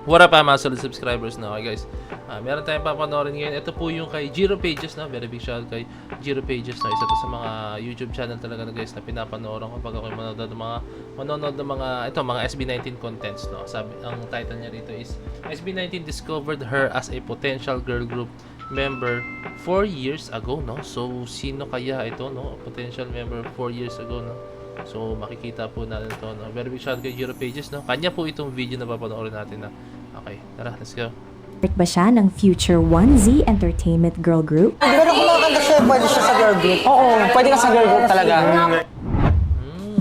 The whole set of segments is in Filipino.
What up, mga solid subscribers na, okay guys. Meron tayong papanoorin ngayon. Ito po yung kay Jiro Pages na. Very big shout kay Jiro Pages na. Isa to sa mga YouTube channel talaga na guys na pinapanooran ko pag ako manonood ng mga SB19 contents, no. Sabi, ang title niya rito is SB19 discovered her as a potential girl group member 4 years ago, no. So sino kaya ito, no? Potential member 4 years ago, no. So makikita po natin ito, no. Very big shout kay Jiro Pages, no. Kanya po itong video na papanoorin natin, na. Okay, tara, let's go. Ba siya ng future 1Z Entertainment girl group? Hindi ko na kumakanta siya, pwede siya sa girl group. Oo, pwede ka sa girl group talaga.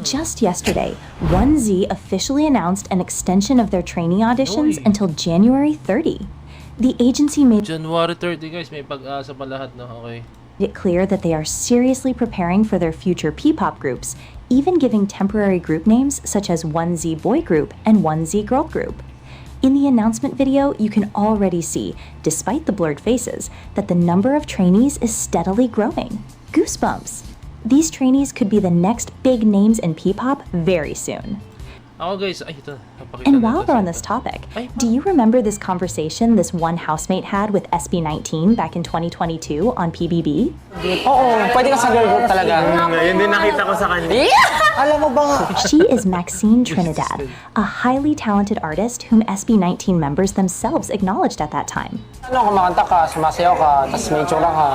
Just yesterday, 1Z officially announced an extension of their training auditions until January 30. The agency made January 30, guys, may pag-asa pa lahat, no? Okay. it clear that they are seriously preparing for their future P-pop groups, even giving temporary group names such as 1Z Boy Group and 1Z Girl Group. In the announcement video, you can already see, despite the blurred faces, that the number of trainees is steadily growing. Goosebumps! These trainees could be the next big names in P-pop very soon. Ako, guys, ay, ito. Napakita And na while ito we're sa on ito. this topic, Ay, do you remember this conversation this one housemate had with SB19 back in 2022 on PBB? Oo, pwede ka sa girl group talaga. Yun din nakita ko sa kanya. Alam mo ba nga, She is Maxine Trinidad, a highly talented artist whom SB19 members themselves acknowledged at that time. kumakanta ka, sumasayaw ka, tapos may tsura ka.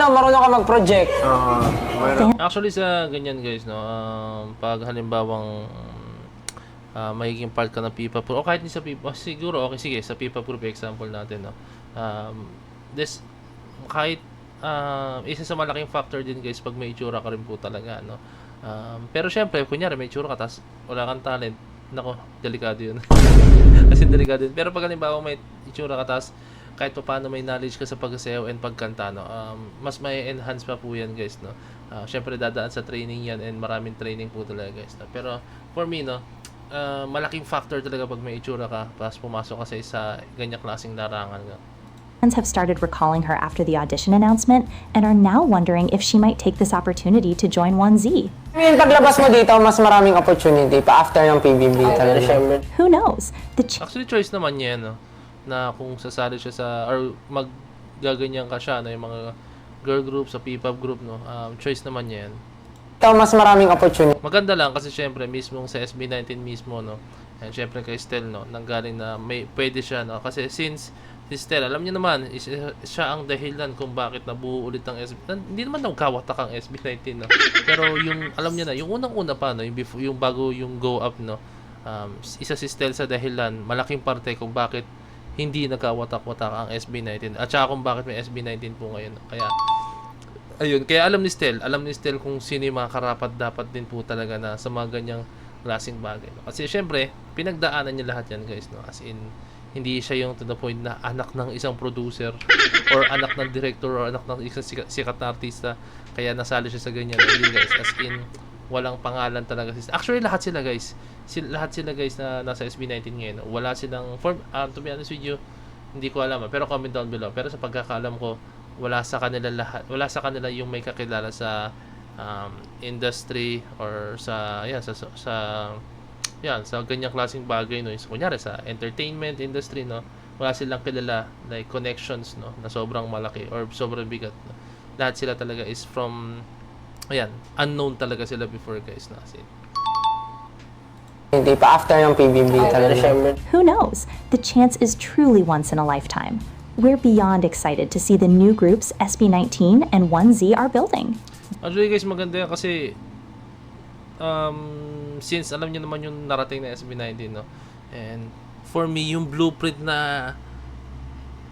Marunong ka mag-project. Actually, sa ganyan, guys, no, pag halimbawang magiging part ka ng P-pop group, o kahit hindi sa P-pop, siguro, okay, sige, sa P-pop group, example natin, no, kahit, isa sa malaking factor din, guys, pag may itsura ka rin po talaga, no. Pero syempre, kunyari, may itsura ka, tas wala kang talent, nako, delikado yun. Kasi delikado yun. Pero pag halimbawa may itsura ka, tas kahit pa paano may knowledge ka sa pagsasayaw and pagkanta, no, mas may enhance pa po yan, guys, no. Syempre, dadaan sa training yan, and maraming training po talaga, guys, no. Pero for me, no, malaking factor talaga pag may itsura ka, tapos pumasok ka sa isa ganyang klaseng larangan, no. Fans have started recalling her after the audition announcement and are now wondering if she might take this opportunity to join 1Z. Paglabas mo dito, mas maraming opportunity pa after ng PBB talaga. Who knows? The Actually, choice naman niya, no, na kung sasali siya sa, or maggaganyan ka siya, no, yung mga girl group, sa P-pop group, no, choice naman niya yan. Ito, mas maraming opportunity. Maganda lang kasi syempre mismong sa SB19 mismo, no, and syempre kay Stel, no, nanggaling na may pwede siya, no, kasi since si Stel, alam niyo naman, siya ang dahilan kung bakit nabuo ulit ang SB. Hindi naman nagkawatak ang SB19, no, pero yung alam niyo na, yung unang-una pa, no, yung bago yung go up, no, isa si Stel sa dahilan, malaking parte kung bakit hindi nagkawatak-watak ang SB19, at saka kung bakit may SB19 po ngayon. Kaya ayun, kaya alam ni Stel kung sino yung mga karapat dapat din po talaga na sa mga ganyang klaseng bagay, no? Kasi syempre, pinagdaanan niya lahat yan, guys, no? As in, hindi siya yung to the point na anak ng isang producer or anak ng director or anak ng isang sikat na artista kaya nasali siya sa ganyan. Hindi, guys, as in, walang pangalan talaga. Actually, lahat sila, guys, na nasa SB19 ngayon, wala silang to be honest with you, hindi ko alam, pero comment down below. Pero sa pagkakaalam ko, wala sa kanila yung may kakilala sa industry or sa sa ganyang klaseng bagay, no. So, kunyari sa entertainment industry, no, wala silang kilala like connections, no, na sobrang malaki or sobrang bigat, no. Lahat sila talaga is from unknown talaga sila before, guys, na kasi Hindi pa after ng PBB talaga. Who knows? The chance is truly once in a lifetime. We're beyond excited to see the new groups SB19 and 1Z are building. actually, guys, maganda yan kasi since alam niyo naman yung narating na SB19, no, and for me yung blueprint na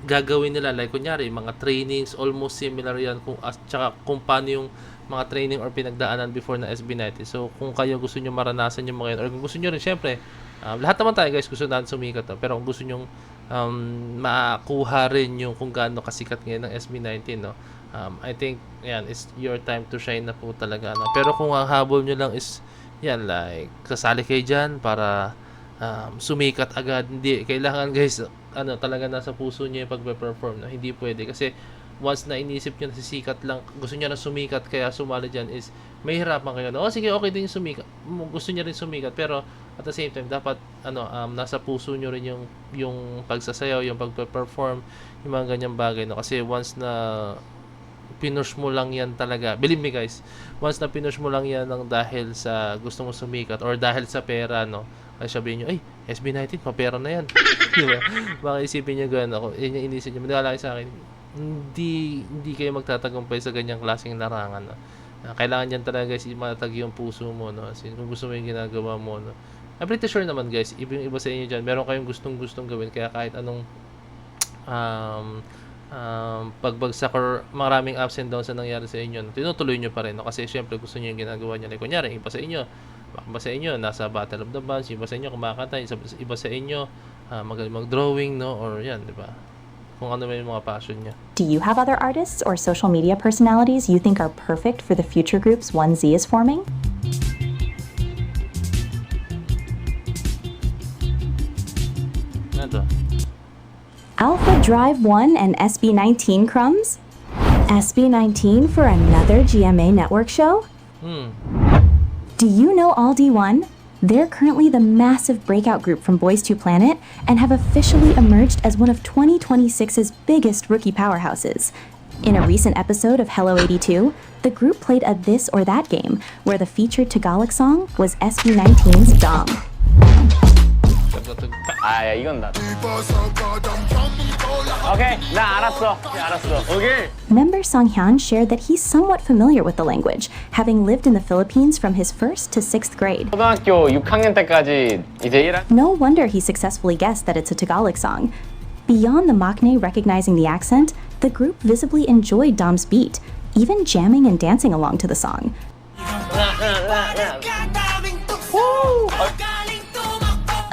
gagawin nila, like kunyari mga trainings almost similar yan tsaka kung paano yung mga training or pinagdaanan before na SB19. So kung kayo gusto niyo maranasan yung mga yun, or kung gusto niyo rin, syempre lahat naman tayo, guys, gusto natin sumikat, no? Pero kung gusto niyo makuha rin yung kung gaano kasikat ngayon ng SB19, no, I think it's your time to shine na po talaga, no? Pero kung ang habol nyo lang is like kasali kayo dyan para sumikat agad, hindi kailangan, guys, talaga nasa puso nyo yung pagpe-perform, no? Hindi pwede kasi once na inisip nyo na sisikat lang, gusto nyo na sumikat kaya sumali dyan is may hirapan kayo na, sige, okay din yung sumikat, gusto nyo rin sumikat, pero at the same time, dapat nasa puso nyo rin yung pagsasayaw, yung pagpe-perform, yung mga ganyang bagay, no? Kasi once na pinush mo lang yan talaga, believe me guys, once na pinush mo lang yan ng dahil sa gusto mo sumikat or dahil sa pera, no? Ay sabihin nyo, ay, SB19, mapera na yan. Di ba? Baka isipin nyo gano'n ako. Yun yung inisip nyo. Maniwala kayo sa akin, hindi kayo magtatagumpay sa ganyang klaseng larangan. No? Kailangan yan talaga guys, imatag yung puso mo. No? Kasi kung gusto mo yung ginagawa mo. No? I'm pretty sure naman guys, yung iba sa inyo dyan, meron kayong gustong gawin. Kaya kahit anong pagbagsak or maraming ups and downs na nangyari sa inyo, no? Tinutuloy nyo pa rin. No? Kasi syempre gusto nyo yung ginagawa nyo. Like, kunyari, iba sa inyo, nasa Battle of the Bands, iba sa inyo kumakanta, iba sa inyo magaling mag-drawing, no? Or yan, di ba? Kung ano may mga passion niya. Do you have other artists or social media personalities you think are perfect for the future groups 1Z is forming? Ano to? Alpha Drive 1 and SB19 crumbs? SB19 for another GMA network show? Do you know All D1? They're currently the massive breakout group from Boys to Planet and have officially emerged as one of 2026's biggest rookie powerhouses. In a recent episode of Hello 82, the group played a This or That game where the featured Tagalog song was SB19's Dong. 아, 이건 나. 오케이, 나 알았어. 오케이. Member Song Hyun shared that he's somewhat familiar with the language, having lived in the Philippines from his 1st to 6th grade. 초등학교 6학년 때까지 이제 1학. No wonder he successfully guessed that it's a Tagalog song. Beyond the maknae recognizing the accent, the group visibly enjoyed Dom's beat, even jamming and dancing along to the song.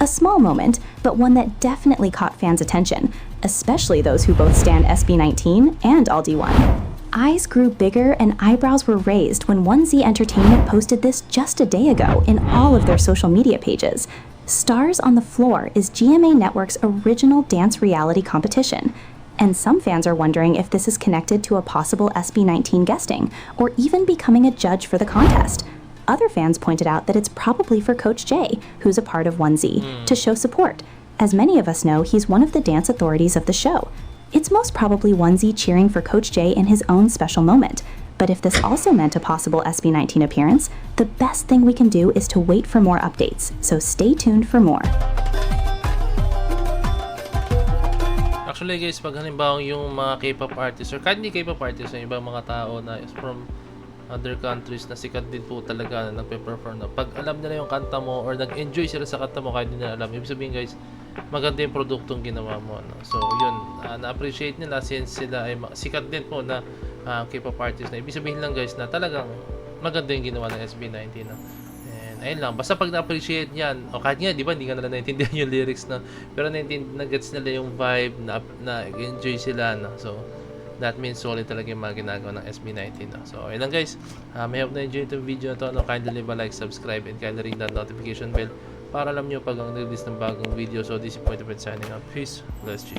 A small moment, but one that definitely caught fans' attention, especially those who both stand SB19 and Aldi1. Eyes grew bigger and eyebrows were raised when 1Z Entertainment posted this just a day ago in all of their social media pages. Stars on the Floor is GMA Network's original dance reality competition, and some fans are wondering if this is connected to a possible SB19 guesting, or even becoming a judge for the contest. Other fans pointed out that it's probably for Coach J, who's a part of 1Z, to show support. As many of us know, he's one of the dance authorities of the show. It's most probably 1Z cheering for Coach J in his own special moment. But if this also meant a possible SB19 appearance, the best thing we can do is to wait for more updates, so stay tuned for more. Actually guys, pag halimbawa yung mga K-pop artists or kahit hindi K-pop artists, yung ibang mga tao na is from other countries na sikat din po talaga na nagpe-perform na. Pag alam nila yung kanta mo or nag-enjoy sila sa kanta mo kahit hindi nila alam, ibig sabihin guys, maganda yung produktong ginawa mo. No? So yun, na-appreciate nila since sila ay sikat din po na K-pop artist na. Ibig sabihin lang guys na talagang maganda yung ginawa ng SB19. No? And ayun lang, basta pag na-appreciate yan, o kahit nga, di ba, hindi ka nila naintindihan yung lyrics na, pero na-gets nila yung vibe, na-enjoy sila. No? So that means solid talaga yung mga ginagawa ng SB19. No? So, ayun lang guys. May hope na enjoy itong video na to. No? Kindly leave a like, subscribe, and kindly ring that notification bell para alam nyo pag ang release ng bagong video. So, this is Point of It signing out. Peace. Bless you.